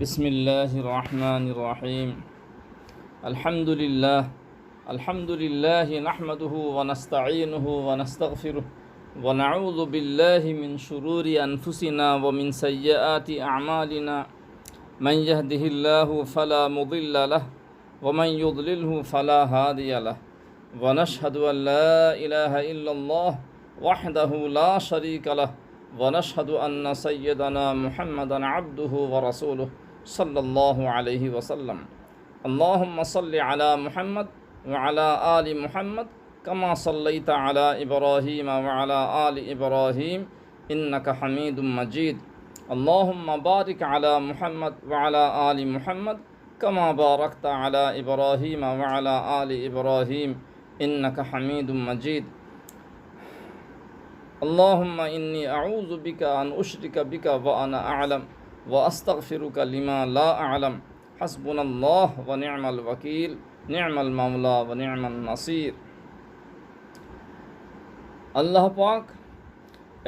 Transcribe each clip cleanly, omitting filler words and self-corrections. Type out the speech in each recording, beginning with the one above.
بسم الله الرحمن الرحيم. الحمد لله نحمده ونستعينه ونستغفره ونعوذ بالله من شرور أنفسنا ومن سيئات أعمالنا. من يهده الله فلا مضل له ومن يضلله فلا هادي له ونشهد أن لا إله إلا الله وحده لا شريك له ونشهد أن سيدنا محمدا عبده ورسوله صلى الله عليه وسلم. اللهم صل على محمد وعلى آل محمد كما صليت على إبراهيم وعلى آل إبراهيم إنك حميد مجيد. اللهم بارك على محمد وعلى آل محمد كما باركت على إبراهيم وعلى آل إبراهيم إنك حميد مجيد. اللهم إني أعوذ بك أن أشرك بك وأنا أعلم وأستغفرك لما لا أعلم. حسبنا الله ونعم الوكيل نعم المولى ونعم النصير. আল্লাহ পাক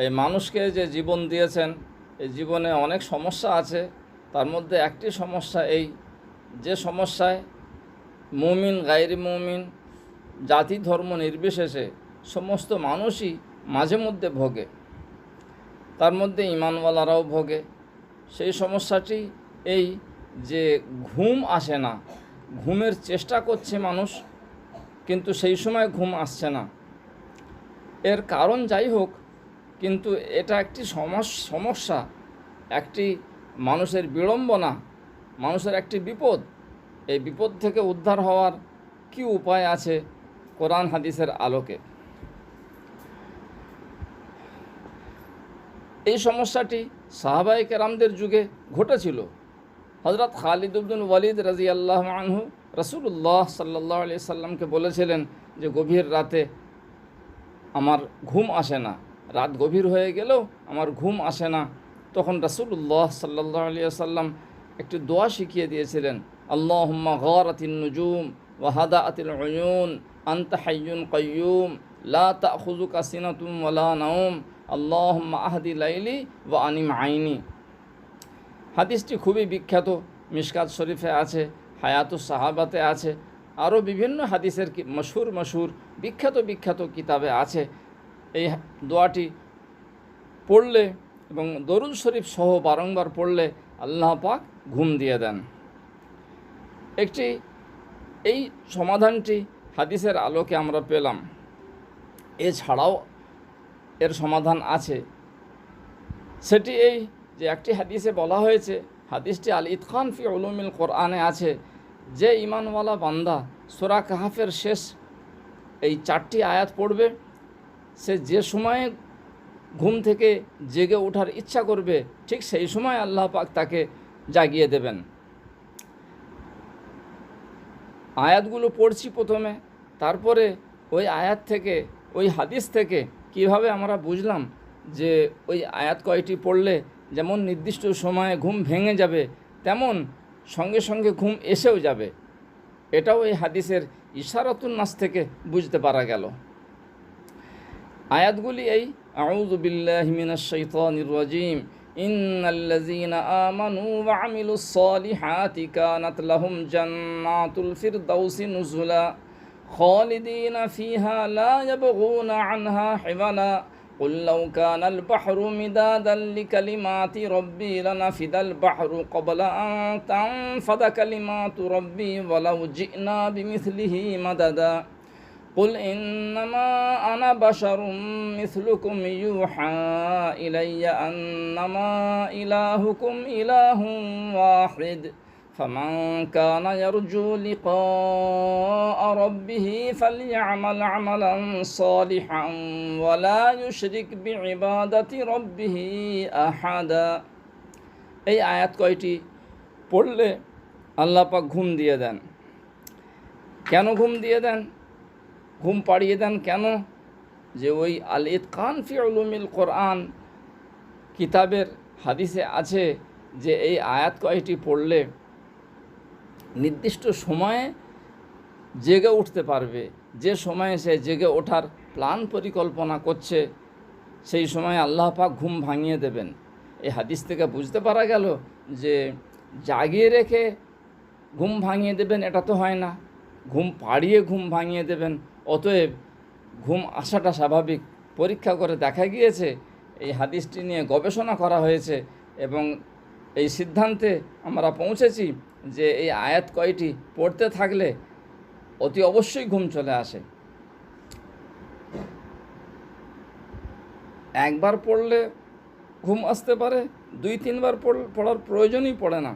এই মানুষকে যে জীবন দিয়েছেন, এই জীবনে অনেক সমস্যা আছে। তার মধ্যে একটি সমস্যা এই, যে সমস্যায় মুমিন গায়রি মুমিন জাতি ধর্ম নির্বিশেষে সমস্ত মানুষই মাঝে মধ্যে ভোগে, তার মধ্যে ঈমানওয়ালারাও ভোগে। সেই সমস্যাটি এই যে ঘুম আসে না, ঘুমের চেষ্টা করছে মানুষ কিন্তু সেই সময় ঘুম আসছে না। এর কারণ যাই হোক, কিন্তু এটা একটি সমস্যা, একটি মানুষের বিড়ম্বনা, মানুষের একটি বিপদ। এই বিপদ থেকে উদ্ধার হওয়ার কি উপায় আছে কোরআন হাদিসের আলোকে? এই সমস্যাটি সাহাবায়ে কেরামদের যুগে ঘটেছিল। হযরত খালিদ ইবনে ওয়ালিদ রাদিয়াল্লাহু আনহু রাসূলুল্লাহ সাল্লাল্লাহু আলাইহি সাল্লামকে বলেছিলেন যে গভীর রাতে আমার ঘুম আসে না, রাত গভীর হয়ে গেলেও আমার ঘুম আসে না। তখন রাসূলুল্লাহ সাল্লাল্লাহু আলাইহি সাল্লাম একটি দোয়া শিখিয়ে দিয়েছিলেন, আল্লাহুম্মা গারাতিন নুজুম ওয়া হাদাআতিল উয়ুন আনতা হাইয়ুন কাইয়ুম লা তাখুযুকা সিনাতুম ওয়ালা নাওম আল্লাহুম্মা আহদি লাইলি ওয়া আনিম আইনি। হাদিসটি খুবই বিখ্যাত, মিশকাত শরীফে আছে, হায়াতুস সাহাবাতে আছে, আরও বিভিন্ন হাদিসের মশহুর বিখ্যাত কিতাবে আছে। এই দোয়াটি পড়লে এবং দরুদ শরীফ সহ বারংবার পড়লে আল্লাহ পাক ঘুম দিয়ে দেন। এই সমাধানটি হাদিসের আলোকে আমরা পেলাম। এছাড়াও এর সমাধান আছে। সেটি এই যে একটি হাদিসে বলা হয়েছে, হাদিসটি আল ইতকান ফি উলুমিল কোরআনে আছে, যে ঈমানওয়ালা বান্দা সূরা কাহফের শেষ এই 4টি আয়াত পড়বে, সে যে সময়ে ঘুম থেকে জেগে ওঠার ইচ্ছা করবে ঠিক সেই সময় আল্লাহ পাক তাকে জাগিয়ে দেবেন। আয়াতগুলো পড়ছি প্রথমে, তারপরে ওই আয়াত থেকে, ওই হাদিস থেকে কিভাবে আমরা বুঝলাম যে ওই আয়াত কয়টি পড়লে যেমন নির্দিষ্ট সময়ে ঘুম ভেঙে যাবে, তেমন সঙ্গে সঙ্গে ঘুম এসেও যাবে। এটাও এই হাদিসের ইশারাতুন নাস থেকে বুঝতে পারা গেল। আয়াতগুলি এই, আউযু বিল্লাহি মিনাশ শাইতানির রাজিম, ইন্নাল্লাযীনা আমানু ওয়া আমিলুস সালিহাতি কানাত লাহুম জান্নাতুল ফিরদাউসি নুজুলা খালিদিনা ফিহা লা ইয়াবগুনা আনহা হিওয়ালা قل لو كان البحر مدادا لكلمات ربي لنفد البحر قبل أن تنفد كلمات ربي ولو جئنا بمثله مددا قل إنما أنا بشر مثلكم يوحى إلي أنما إلهكم إله واحد فمن كان يرجو لقاء ربه فليعمل عملا صالحا ولا يشرك بعبادة ربه أحدا। এই আয়াত কয়টি পড়লে আল্লাহ পাক ঘুম দিয়ে দেন। কেন ঘুম দিয়ে দেন, ঘুম পাড়িয়ে দেন কেন? যে ওই আল ইতকান ফি উলুমিল কোরআন কিতাবের হাদিসে আছে যে এই আয়াত কয়টি পড়লে নির্দিষ্ট সময়ে জেগে উঠতে পারবে। যে সময়ে সে জেগে ওঠার প্ল্যান পরিকল্পনা করছে, সেই সময় আল্লাহ পাক ঘুম ভাঙিয়ে দেবেন। এই হাদিস থেকে বুঝতে পারা গেল যে জাগিয়ে রেখে ঘুম ভাঙিয়ে দেবেন, এটা তো হয় না। ঘুম পাড়িয়ে ঘুম ভাঙিয়ে দেবেন। অতএব ঘুম আসাটা স্বাভাবিক। পরীক্ষা করে দেখা গিয়েছে, এই হাদিসটি নিয়ে গবেষণা করা হয়েছে এবং এই সিদ্ধান্তে আমরা পৌঁছেছি যে এই আয়াত কয়টি পড়তে থাকলে অতি অবশ্যই ঘুম চলে আসে। একবার পড়লে ঘুম আসতে পারে, 2-3 বার পড়ার প্রয়োজনই পড়ে না।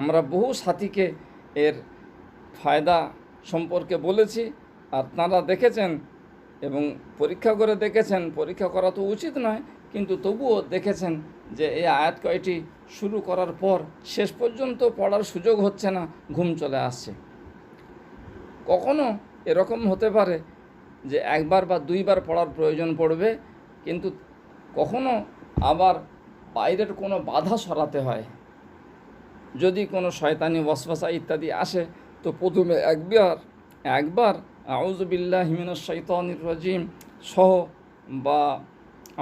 আমরা বহু সাথীকে এর ফায়দা সম্পর্কে বলেছি, আর তাঁরা দেখেছেন এবং পরীক্ষা করে দেখেছেন। পরীক্ষা করা তো উচিত নয়, কিন্তু তবুও দেখেছেন যে এই আয়াত কয়টি শুরু করার পর শেষ পর্যন্ত পড়ার সুযোগ হচ্ছে না, ঘুম চলে আসছে। কখনো এরকম হতে পারে যে 1বার বা 2বার পড়ার প্রয়োজন পড়বে, কিন্তু কখনো আবার বাইরের কোনো বাধা সরাতে হয়। যদি কোনো শয়তানি ওয়াসওয়াসা ইত্যাদি আসে, তো প্রথমে একবার আউযু বিল্লাহি মিনাশ শাইতানির রাজিম সহ বা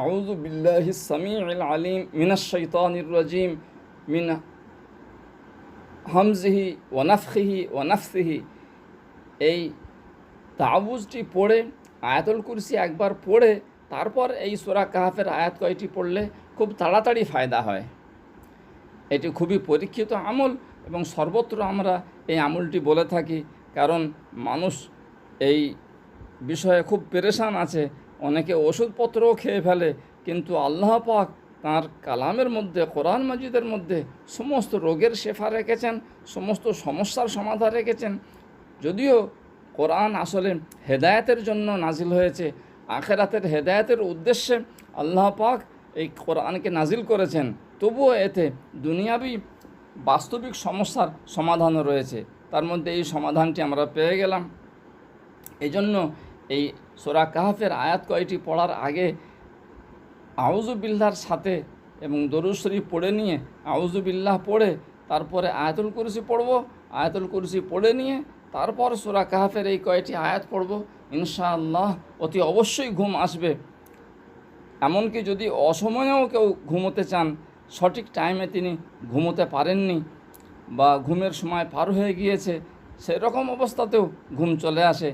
আউযু বিল্লাহিস সামিউল আলিম মিনাশ শাইতানির রাজিম মিন হামজিহি ওয়া নাফখিহি ওয়া নাফসিহি, এই তাউজটি পড়ে আয়াতুল কুরসি একবার পড়ে তারপর এই সূরা কাহফের আয়াত কয়টি পড়লে খুব তাড়াতাড়ি ফায়দা হয়। এটি খুবই পরীক্ষিত আমল এবং সর্বত্র আমরা এই আমলটি বলে থাকি, কারণ মানুষ এই বিষয়ে খুব পেরেশান আছে। অনেকে ওষুধপত্রও খেয়ে ফেলে, কিন্তু আল্লাহ পাক তাঁর কালামের মধ্যে, কোরআন মাজিদের মধ্যে সমস্ত রোগের শেফা রেখেছেন, সমস্ত সমস্যার সমাধান রেখেছেন। যদিও কোরআন আসলে হেদায়েতের জন্য নাজিল হয়েছে, আখেরাতের হেদায়েতের উদ্দেশ্যে আল্লাহ পাক এই কোরআনকে নাজিল করেছেন, তবুও এতে দুনিয়াবি বাস্তবিক সমস্যার সমাধানও রয়েছে। তার মধ্যে এই সমাধানটি আমরা পেয়ে গেলাম। এই জন্য এই সূরা কাহফের আয়াত কয়টি পড়ার আগে আউযু বিল্লাহর সাথে এবং দরুদ শরীফ পড়ে নিয়ে, আউযু বিল্লাহ পড়ে তারপরে আয়াতুল কুরসি পড়ব, আয়াতুল কুরসি পড়ে নিয়ে তারপর সূরা কাহফের এই কয়টি আয়াত পড়ব। ইনশাআল্লাহ অতি অবশ্যই ঘুম আসবে। এমনকি যদি অসময়েও কেউ ঘুমোতে চান, সঠিক টাইমে তিনি ঘুমোতে পারেননি বা ঘুমের সময় পার হয়ে গিয়েছে, সেরকম অবস্থাতেও ঘুম চলে আসে,